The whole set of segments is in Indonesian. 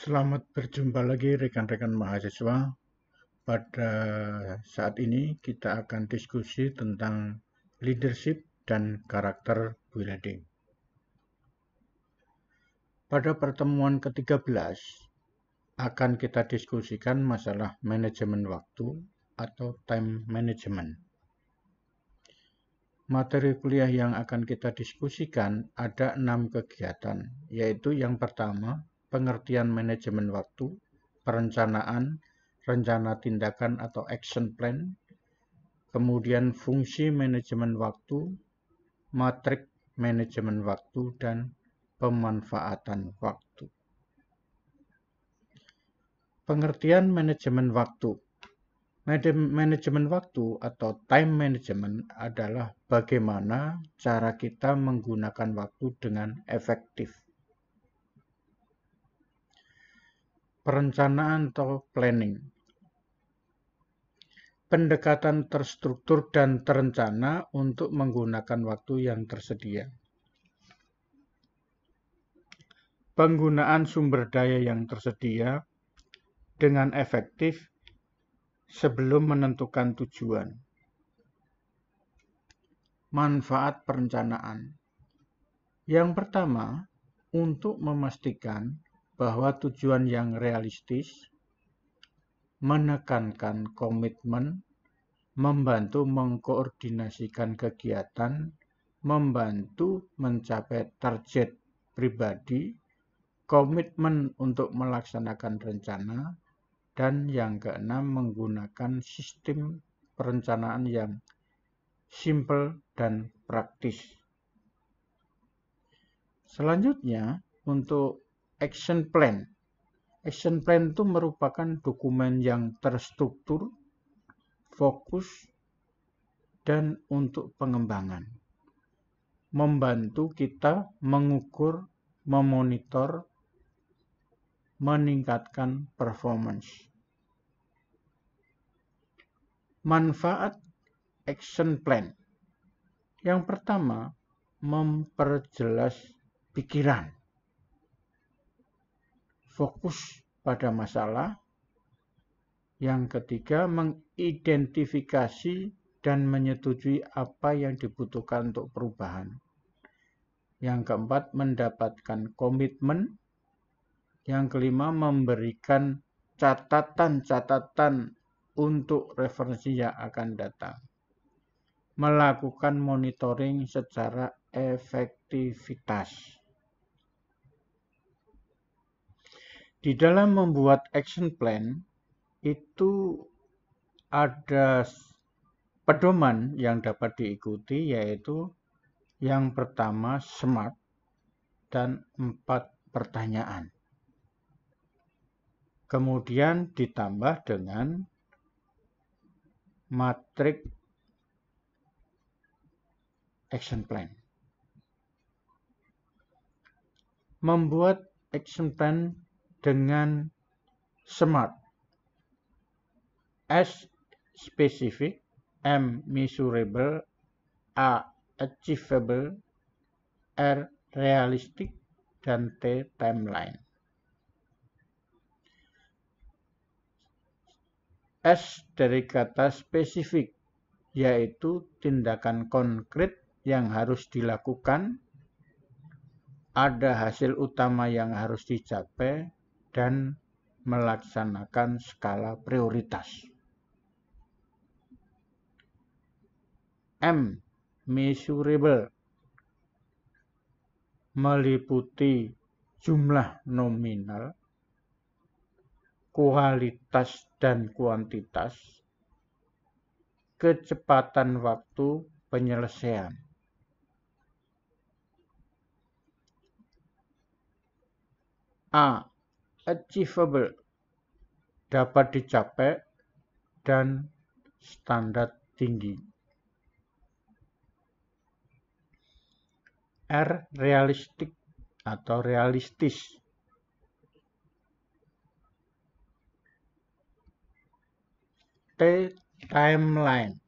Selamat berjumpa lagi rekan-rekan mahasiswa. Pada saat ini kita akan diskusi tentang leadership dan karakter building. Pada pertemuan ke-13 akan kita diskusikan masalah manajemen waktu atau time management. Materi kuliah yang akan kita diskusikan ada 6 kegiatan, yaitu yang pertama, pengertian manajemen waktu, perencanaan, rencana tindakan atau action plan, kemudian fungsi manajemen waktu, matrik manajemen waktu, dan pemanfaatan waktu. Pengertian manajemen waktu. Manajemen waktu atau time management adalah bagaimana cara kita menggunakan waktu dengan efektif. Perencanaan atau planning. Pendekatan terstruktur dan terencana untuk menggunakan waktu yang tersedia. Penggunaan sumber daya yang tersedia dengan efektif sebelum menentukan tujuan. Manfaat perencanaan. Yang pertama, untuk memastikan bahwa tujuan yang realistis, menekankan komitmen, membantu mengkoordinasikan kegiatan, membantu mencapai target pribadi, komitmen untuk melaksanakan rencana, dan yang keenam menggunakan sistem perencanaan yang simple dan praktis. Selanjutnya, untuk action plan. Action plan itu merupakan dokumen yang terstruktur, fokus, dan untuk pengembangan. Membantu kita mengukur, memonitor, meningkatkan performance. Manfaat action plan. Yang pertama, memperjelas pikiran. Fokus pada masalah. Yang ketiga, mengidentifikasi dan menyetujui apa yang dibutuhkan untuk perubahan. Yang keempat, mendapatkan komitmen. Yang kelima, memberikan catatan-catatan untuk referensi yang akan datang. Melakukan monitoring secara efektivitas. Di dalam membuat action plan, itu ada pedoman yang dapat diikuti, yaitu yang pertama SMART dan 4 pertanyaan. Kemudian ditambah dengan matrik action plan. Membuat action plan dengan SMART. S. Specific, M. Measurable, A. Achievable, R. Realistic, dan T. Timeline. S dari kata spesifik, yaitu tindakan konkret yang harus dilakukan, ada hasil utama yang harus dicapai, dan melaksanakan skala prioritas. M. Measurable, meliputi jumlah nominal, kualitas dan kuantitas, kecepatan waktu penyelesaian. A. Achievable, dapat dicapai dan standar tinggi. R. Realistic atau realistis, T. Timeline,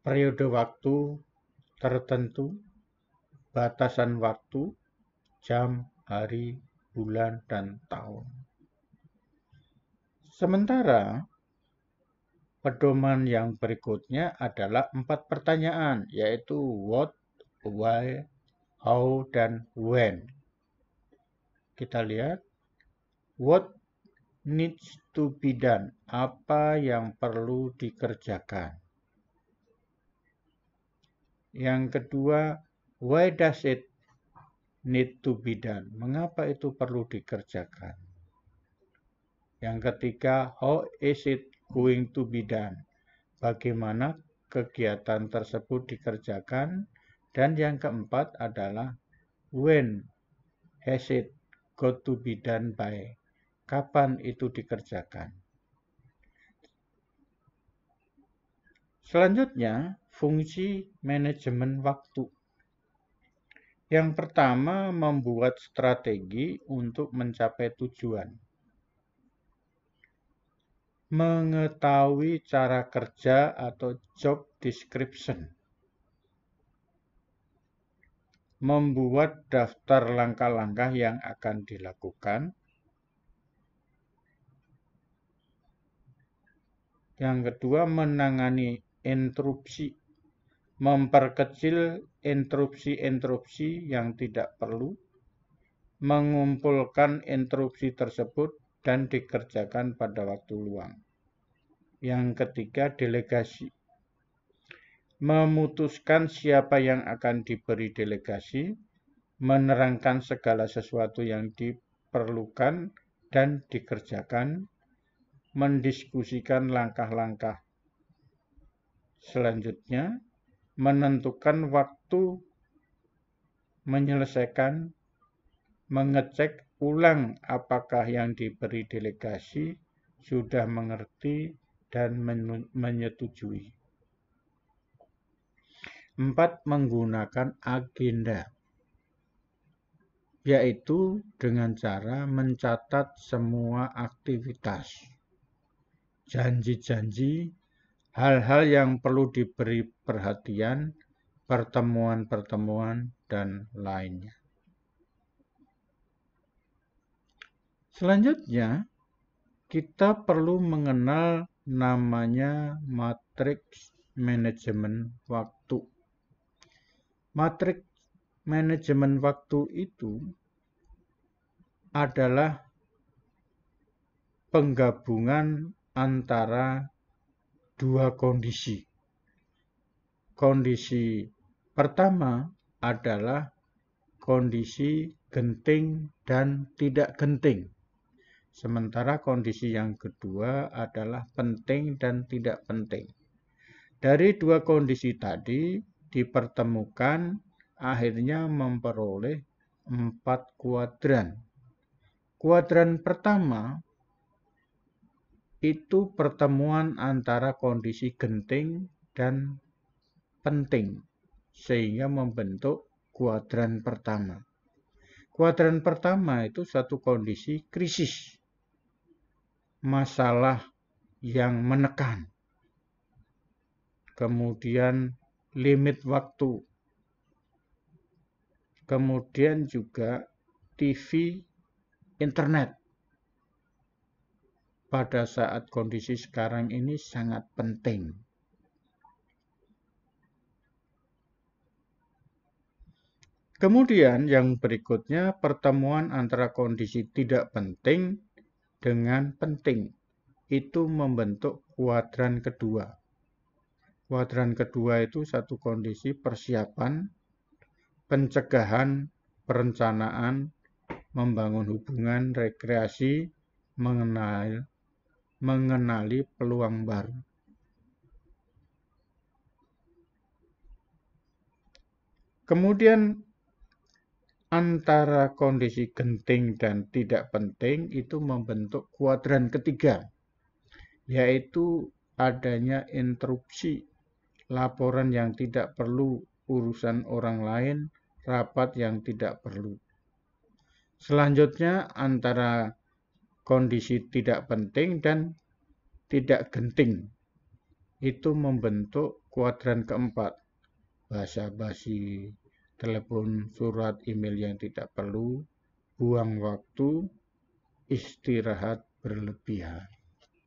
periode waktu tertentu, batasan waktu, jam, hari, bulan, dan tahun. Sementara pedoman yang berikutnya adalah 4 pertanyaan, yaitu what, why, how, dan when. Kita lihat, what needs to be done, apa yang perlu dikerjakan. Yang kedua, why does it need to be done, mengapa itu perlu dikerjakan. Yang ketiga, how is it going to be done, bagaimana kegiatan tersebut dikerjakan. Dan yang keempat adalah when has it got to be done by, kapan itu dikerjakan. Selanjutnya, fungsi manajemen waktu. Yang pertama, membuat strategi untuk mencapai tujuan. Mengetahui cara kerja atau job description. Membuat daftar langkah-langkah yang akan dilakukan. Yang kedua, menangani interupsi. Memperkecil interupsi-interupsi yang tidak perlu. Mengumpulkan interupsi tersebut dan dikerjakan pada waktu luang. Yang ketiga, delegasi. Memutuskan siapa yang akan diberi delegasi, menerangkan segala sesuatu yang diperlukan dan dikerjakan, mendiskusikan langkah-langkah selanjutnya, menentukan waktu menyelesaikan, mengecek ulang apakah yang diberi delegasi sudah mengerti dan menyetujui. 4. Menggunakan agenda, yaitu dengan cara mencatat semua aktivitas, janji-janji, hal-hal yang perlu diberi perhatian, pertemuan-pertemuan, dan lainnya. Selanjutnya, kita perlu mengenal namanya matriks manajemen waktu. Matriks manajemen waktu itu adalah penggabungan antara dua kondisi. Kondisi pertama adalah kondisi genting dan tidak genting. Sementara kondisi yang kedua adalah penting dan tidak penting. Dari dua kondisi tadi dipertemukan, akhirnya memperoleh 4 kuadran. Kuadran pertama itu pertemuan antara kondisi genting dan penting, sehingga membentuk kuadran pertama. Kuadran pertama itu satu kondisi krisis, masalah yang menekan, kemudian limit waktu, kemudian juga TV, internet. Pada saat kondisi sekarang ini sangat penting. Kemudian yang berikutnya, pertemuan antara kondisi tidak penting dengan penting. Itu membentuk kuadran kedua. Kuadran kedua itu satu kondisi persiapan, pencegahan, perencanaan, membangun hubungan, rekreasi, mengenali peluang baru. Kemudian antara kondisi genting dan tidak penting itu membentuk kuadran ketiga, yaitu adanya interupsi, laporan yang tidak perlu, urusan orang lain, rapat yang tidak perlu. Selanjutnya antara kondisi tidak penting dan tidak genting itu membentuk kuadran keempat, basa-basi, telepon, surat, email yang tidak perlu, buang waktu, istirahat berlebihan.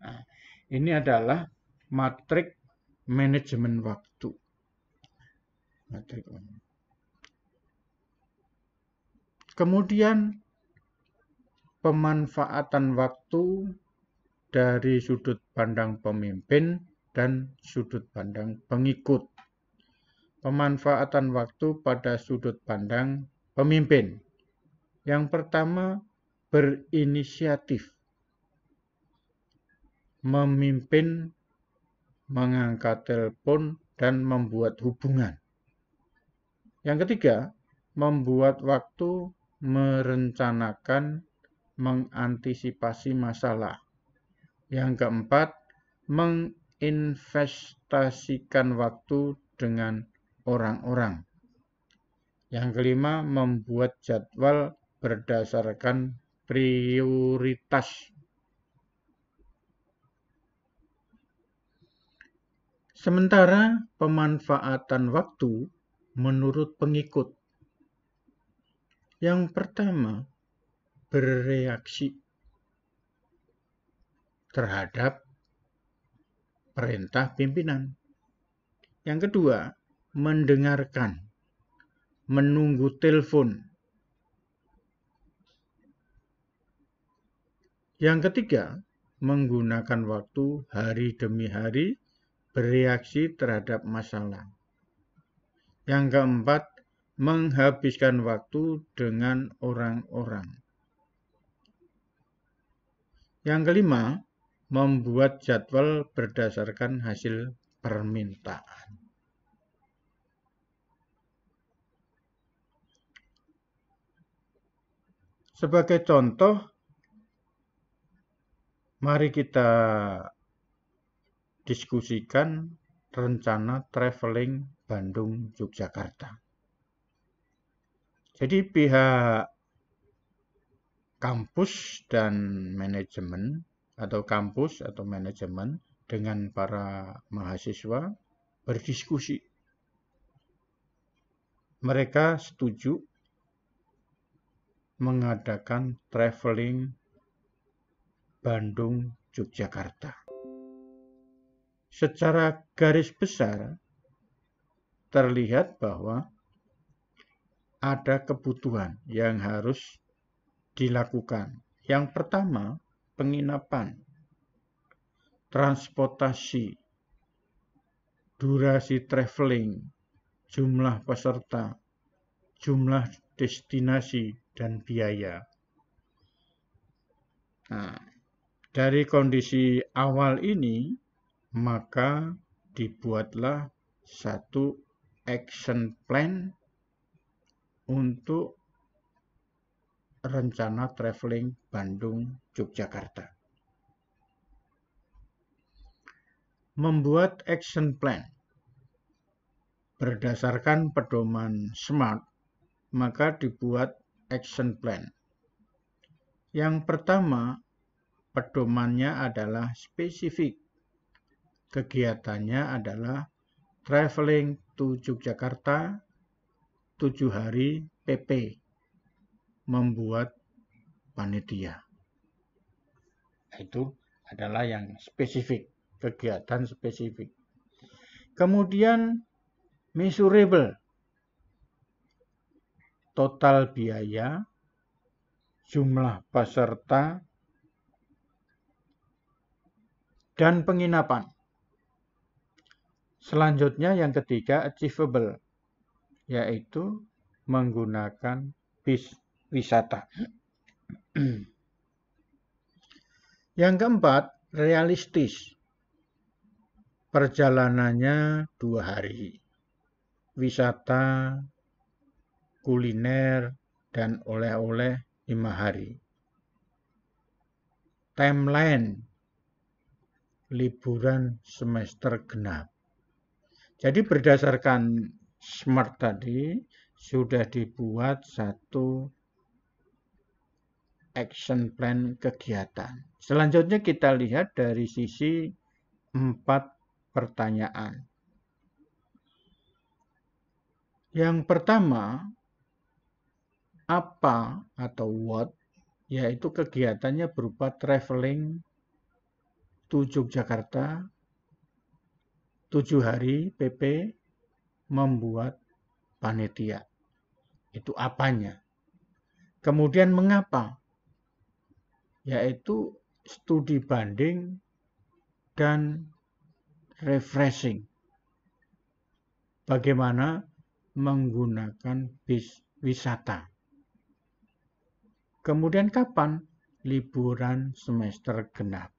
Nah, ini adalah matrik manajemen waktu. Kemudian pemanfaatan waktu dari sudut pandang pemimpin dan sudut pandang pengikut. Pemanfaatan waktu pada sudut pandang pemimpin. Yang pertama, berinisiatif. Memimpin, mengangkat telepon, dan membuat hubungan. Yang ketiga, membuat waktu, merencanakan, mengantisipasi masalah. Yang keempat, menginvestasikan waktu dengan orang-orang. Yang kelima, membuat jadwal berdasarkan prioritas. Sementara pemanfaatan waktu menurut pengikut. Yang pertama, bereaksi terhadap perintah pimpinan. Yang kedua, mendengarkan, menunggu telepon. Yang ketiga, menggunakan waktu hari demi hari, bereaksi terhadap masalah. Yang keempat, menghabiskan waktu dengan orang-orang. Yang kelima, membuat jadwal berdasarkan hasil permintaan. Sebagai contoh, mari kita diskusikan rencana traveling Bandung-Yogyakarta. Jadi pihak kampus dan manajemen atau kampus atau manajemen dengan para mahasiswa berdiskusi. Mereka setuju mengadakan traveling Bandung-Yogyakarta. Secara garis besar terlihat bahwa ada kebutuhan yang harus dilakukan. Yang pertama, penginapan, transportasi, durasi traveling, jumlah peserta, jumlah destinasi, dan biaya. Nah, dari kondisi awal ini, maka dibuatlah satu action plan untuk rencana traveling Bandung-Yogyakarta. Membuat action plan berdasarkan pedoman SMART, maka dibuat action plan. Yang pertama, pedomannya adalah spesifik. Kegiatannya adalah traveling to Yogyakarta 7 hari PP. Membuat panitia. Itu adalah yang spesifik, kegiatan spesifik. Kemudian measurable, total biaya, jumlah peserta, dan penginapan. Selanjutnya yang ketiga achievable, yaitu menggunakan bis wisata. Yang keempat, realistis. Perjalanannya 2 hari. Wisata, kuliner, dan oleh-oleh 5 hari. Timeline, liburan semester genap. Jadi berdasarkan SMART tadi, sudah dibuat satu action plan kegiatan. Selanjutnya kita lihat dari sisi 4 pertanyaan. Yang pertama, apa atau what, yaitu kegiatannya berupa traveling to Yogyakarta, 7 hari PP, membuat panitia. Itu apanya. Kemudian mengapa? Yaitu studi banding dan refreshing. Bagaimana menggunakan bis wisata. Kemudian kapan? Liburan semester genap.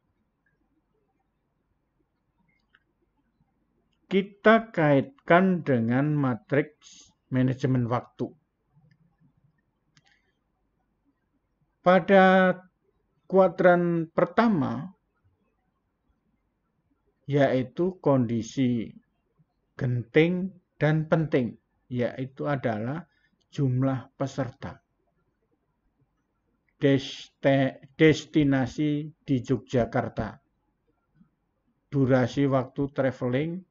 Kita kaitkan dengan matriks manajemen waktu. Pada kuadran pertama, yaitu kondisi genting dan penting, yaitu adalah jumlah peserta. Destinasi di Yogyakarta, durasi waktu traveling,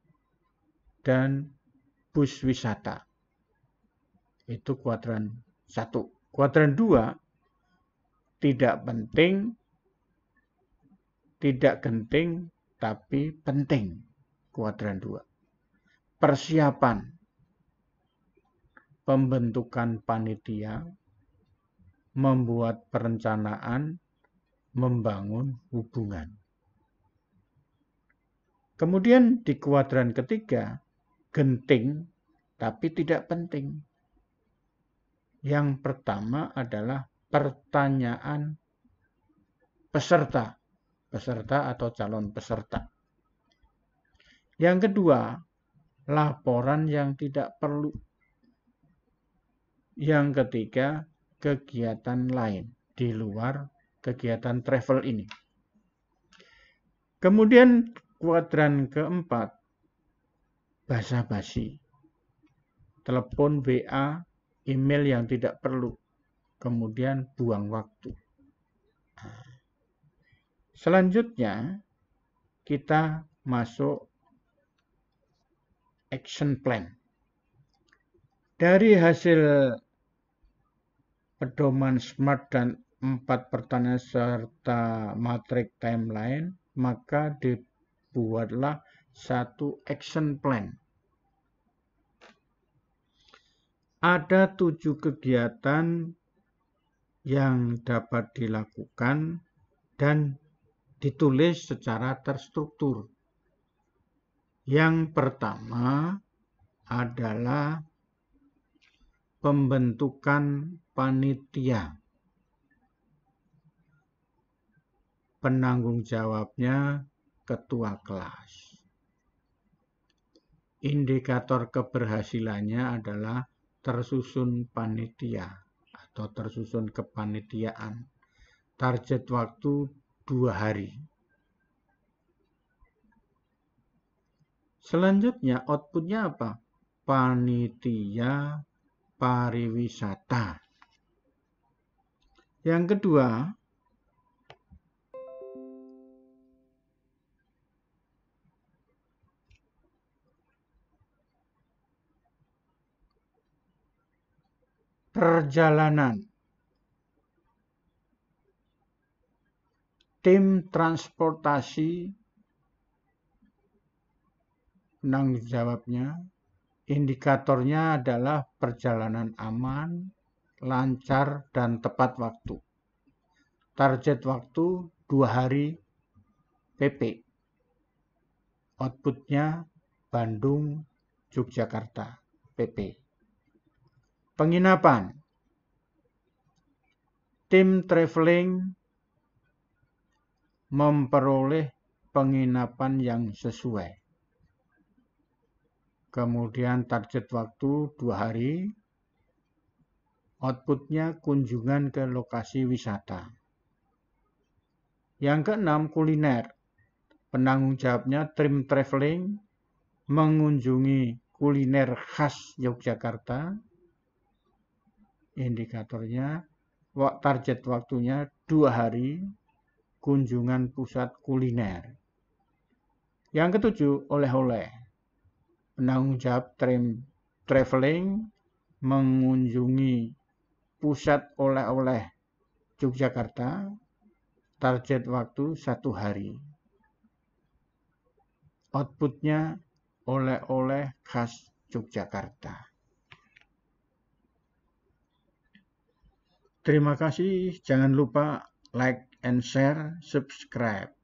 dan bus wisata. Itu kuadran 1. Kuadran 2, tidak penting, tidak genting, tapi penting. Kuadran 2. Persiapan, pembentukan panitia, membuat perencanaan, membangun hubungan. Kemudian di kuadran ketiga, genting tapi tidak penting. Yang pertama adalah pertanyaan peserta atau calon peserta. Yang kedua, laporan yang tidak perlu. Yang ketiga, kegiatan lain di luar kegiatan travel ini. Kemudian kuadran keempat, basa-basi. Telepon, WA, email yang tidak perlu. Kemudian buang waktu. Selanjutnya, kita masuk action plan. Dari hasil pedoman SMART dan 4 pertanyaan serta matrik timeline, maka dibuatlah satu action plan. Ada 7 kegiatan yang dapat dilakukan dan ditulis secara terstruktur. Yang pertama adalah pembentukan panitia. Penanggung jawabnya ketua kelas. Indikator keberhasilannya adalah tersusun panitia atau tersusun kepanitiaan. Target waktu 2 hari. Selanjutnya outputnya apa? Panitia pariwisata. Yang kedua, perjalanan. Tim transportasi, penanggung jawabnya, indikatornya adalah perjalanan aman, lancar, dan tepat waktu. Target waktu 2 hari PP. Outputnya Bandung, Yogyakarta, PP. Penginapan. Tim traveling memperoleh penginapan yang sesuai. Kemudian target waktu 2 hari. Outputnya kunjungan ke lokasi wisata. Yang keenam, kuliner. Penanggung jawabnya tim traveling mengunjungi kuliner khas Yogyakarta. Indikatornya, target waktunya 2 hari. Kunjungan pusat kuliner. Yang ketujuh, oleh-oleh. Penanggung jawab traveling mengunjungi Pusat Oleh-oleh Yogyakarta, target waktu 1 hari. Outputnya oleh-oleh khas Yogyakarta. Terima kasih, jangan lupa like and share, subscribe.